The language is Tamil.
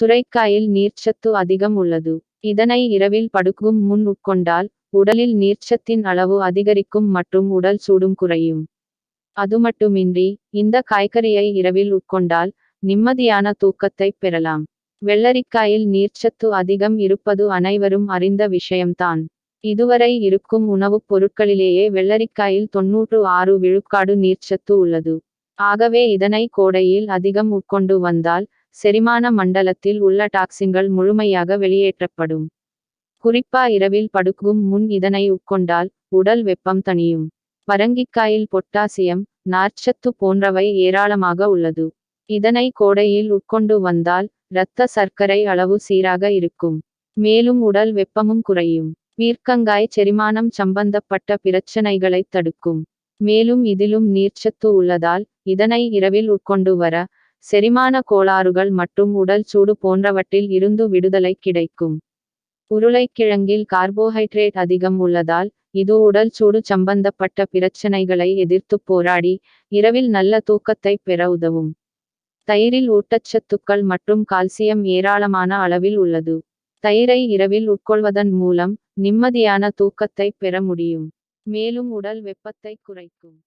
சுரைக்காயில் நீர்ச்சத்து அதிகம் உள்ளது. இதனை இரவில் படுக்கும் முன் உட்கொண்டால் உடலில் நீர்ச்சத்தின் அளவு அதிகரிக்கும் மற்றும் உடல் சூடும் குறையும். அதுமட்டுமின்றி இந்த காய்கறியை இரவில் உட்கொண்டால் நிம்மதியான தூக்கத்தை பெறலாம். வெள்ளரிக்காயில் நீர்ச்சத்து அதிகம் இருப்பது அனைவரும் அறிந்த விஷயம்தான். இதுவரை இருக்கும் உணவுப் பொருட்களிலேயே வெள்ளரிக்காயில் 96 விழுக்காடு நீர்ச்சத்து உள்ளது. ஆகவே இதனை கோடையில் அதிகம் உட்கொண்டு வந்தால் செரிமான மண்டலத்தில் உள்ள டாக்சின்கள் முழுமையாக வெளியேற்றப்படும். குறிப்பா இரவில் படுக்கும் முன் இதனை உட்கொண்டால் உடல் வெப்பம் தணியும். பரங்கிக்காயில் பொட்டாசியம், நார்ச்சத்து போன்றவை ஏராளமாக உள்ளது. இதனை கோடையில் உட்கொண்டு வந்தால் இரத்த சர்க்கரை அளவு சீராக இருக்கும். மேலும் உடல் வெப்பமும் குறையும். பீர்க்கங்காய் செரிமானம் சம்பந்தப்பட்ட பிரச்சனைகளை தடுக்கும். மேலும் இதிலும் நீர்ச்சத்து உள்ளதால் இதனை இரவில் உட்கொண்டு வர செரிமான கோளாறுகள் மற்றும் உடல் சூடு போன்றவற்றில் இருந்து விடுதலை கிடைக்கும். உருளைக்கிழங்கில் கார்போஹைட்ரேட் அதிகம் உள்ளதால் இது உடல் சூடு சம்பந்தப்பட்ட பிரச்சனைகளை எதிர்த்து போராடி இரவில் நல்ல தூக்கத்தை பெற உதவும். தயிரில் ஊட்டச்சத்துக்கள் மற்றும் கால்சியம் ஏராளமான அளவில் உள்ளது. தயிரை இரவில் உட்கொள்வதன் மூலம் நிம்மதியான தூக்கத்தை பெற முடியும். மேலும் உடல் வெப்பத்தை குறைக்கும்.